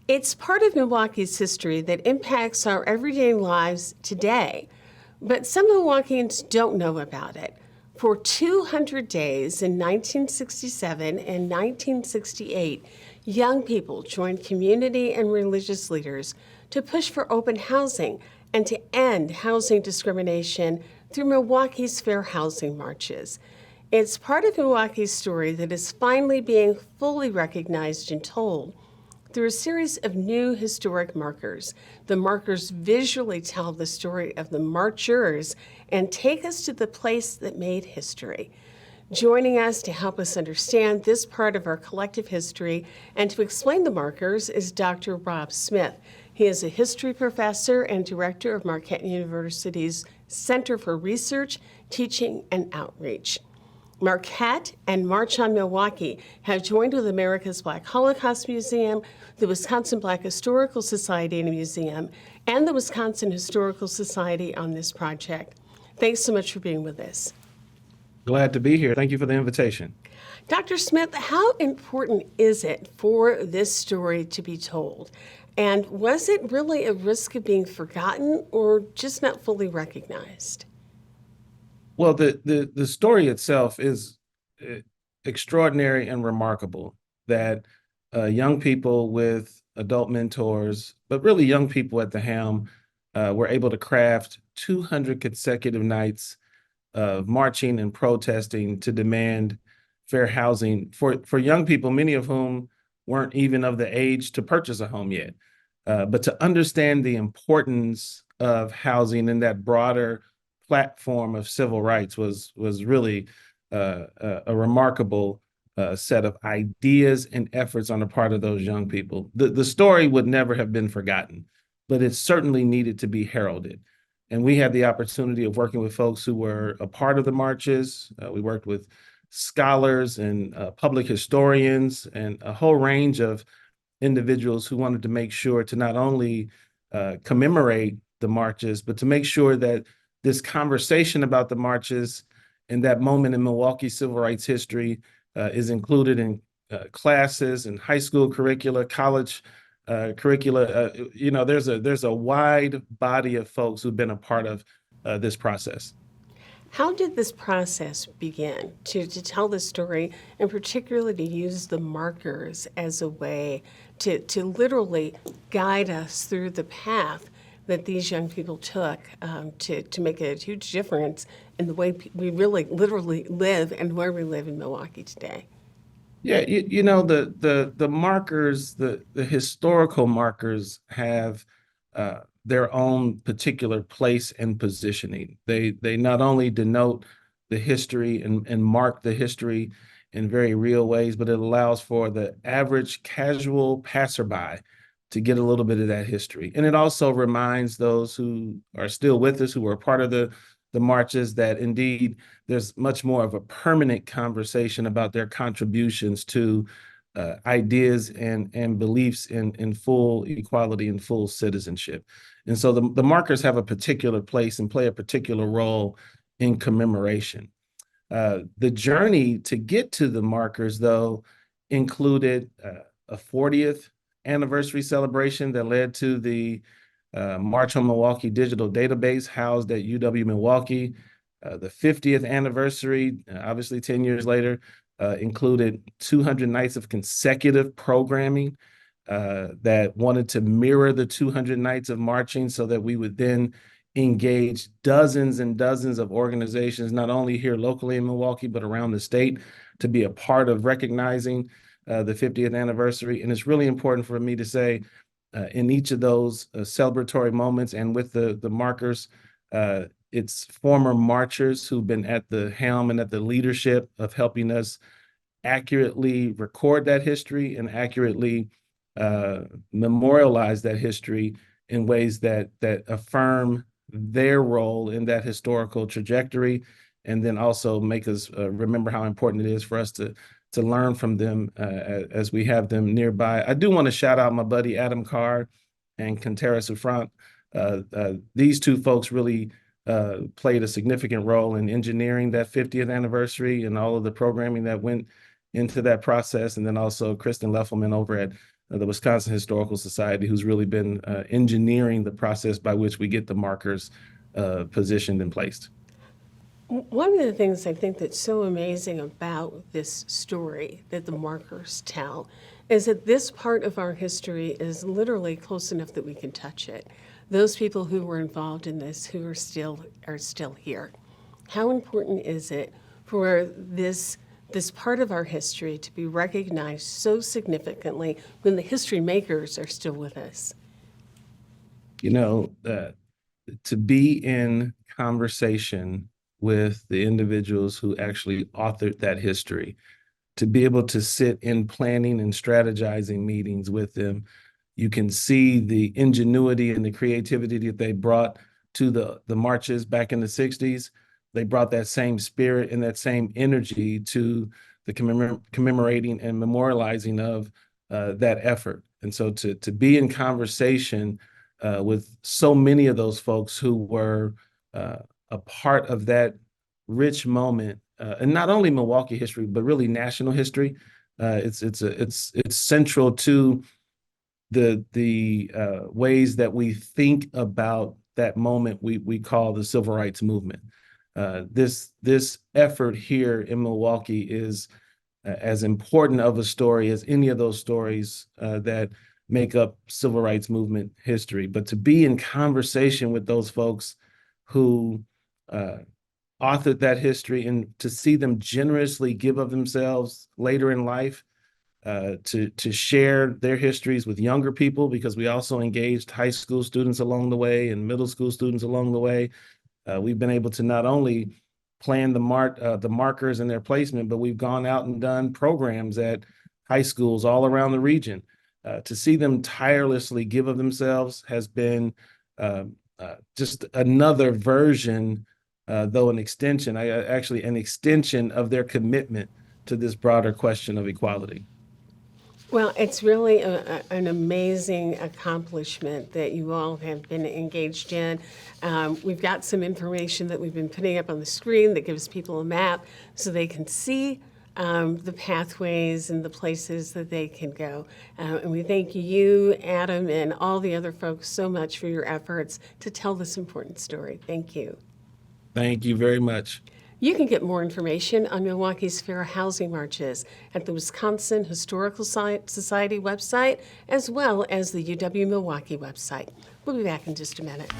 It's part of Milwaukee's history that impacts our everyday lives today, but some Milwaukeeans don't know about it. For 200 days in 1967 and 1968, young people joined community and religious leaders to push for open housing and to end housing discrimination through Milwaukee's fair housing marches. It's part of Milwaukee's story that is finally being fully recognized and told through a series of new historic markers. The markers visually tell the story of the marchers and take us to the place that made history. Joining us to help us understand this part of our collective history and to explain the markers is Dr. Rob Smith. He is a history professor and director of Marquette University's Center for Research, Teaching, and Outreach. Marquette and March on Milwaukee have joined with America's Black Holocaust Museum, the Wisconsin Black Historical Society and Museum, and the Wisconsin Historical Society on this project. Thanks so much for being with us. Glad to be here. Thank you for the invitation. Dr. Smith, how important is it for this story to be told? And was it really a risk of being forgotten or just not fully recognized? Well, the story itself is extraordinary and remarkable that young people with adult mentors, but really young people at the helm, were able to craft 200 consecutive nights of marching and protesting to demand fair housing for young people, many of whom weren't even of the age to purchase a home yet. But to understand the importance of housing in that broader platform of civil rights was really a remarkable set of ideas and efforts on the part of those young people. The story would never have been forgotten, but it certainly needed to be heralded. And we had the opportunity of working with folks who were a part of the marches. We worked with scholars and public historians and a whole range of individuals who wanted to make sure to not only commemorate the marches, but to make sure that this conversation about the marches and that moment in Milwaukee civil rights history is included in classes and high school curricula, college curricula. There's a wide body of folks who've been a part of this process. How did this process begin to tell the story and particularly to use the markers as a way to literally guide us through the path that these young people took to make a huge difference in the way we really literally live and where we live in Milwaukee today? Yeah, the markers, the historical markers have their own particular place and positioning. They not only denote the history and mark the history in very real ways, but it allows for the average casual passerby to get a little bit of that history. And it also reminds those who are still with us, who were part of the marches, that indeed there's much more of a permanent conversation about their contributions to ideas and beliefs in full equality and full citizenship. And so the markers have a particular place and play a particular role in commemoration. The journey to get to the markers, though, included a 40th anniversary celebration that led to the March on Milwaukee digital database housed at UW-Milwaukee. The 50th anniversary, obviously 10 years later, included 200 nights of consecutive programming that wanted to mirror the 200 nights of marching so that we would then engage dozens and dozens of organizations, not only here locally in Milwaukee, but around the state, to be a part of recognizing the 50th anniversary. And it's really important for me to say, in each of those celebratory moments and with the markers, it's former marchers who've been at the helm and at the leadership of helping us accurately record that history and accurately memorialize that history in ways that affirm their role in that historical trajectory, and then also make us remember how important it is for us to learn from them as we have them nearby. I do want to shout out my buddy Adam Carr and Cantera Sufrant. These two folks really played a significant role in engineering that 50th anniversary and all of the programming that went into that process. And then also Kristen Leffelman over at the Wisconsin Historical Society, who's really been engineering the process by which we get the markers positioned and placed. One of the things I think that's so amazing about this story that the markers tell is that this part of our history is literally close enough that we can touch it. Those people who were involved in this who are still here. How important is it for this part of our history to be recognized so significantly when the history makers are still with us? You know, to be in conversation with the individuals who actually authored that history, to be able to sit in planning and strategizing meetings with them. You can see the ingenuity and the creativity that they brought to the marches back in the 60s. They brought that same spirit and that same energy to the commemorating and memorializing of that effort. And so to be in conversation with so many of those folks who were a part of that rich moment, and not only Milwaukee history, but really national history. It's central to the ways that we think about that moment we call the civil rights movement. This effort here in Milwaukee is as important of a story as any of those stories that make up civil rights movement history. But to be in conversation with those folks who authored that history and to see them generously give of themselves later in life to share their histories with younger people, because we also engaged high school students along the way and middle school students along the way. We've been able to not only plan the markers and their placement, but we've gone out and done programs at high schools all around the region. To see them tirelessly give of themselves has been just another version, though an extension, actually an extension of their commitment to this broader question of equality. Well, it's really an amazing accomplishment that you all have been engaged in. We've got some information that we've been putting up on the screen that gives people a map so they can see the pathways and the places that they can go. And we thank you, Adam, and all the other folks so much for your efforts to tell this important story. Thank you. Thank you very much. You can get more information on Milwaukee's fair housing marches at the Wisconsin Historical Society website, as well as the UW Milwaukee website. We'll be back in just a minute.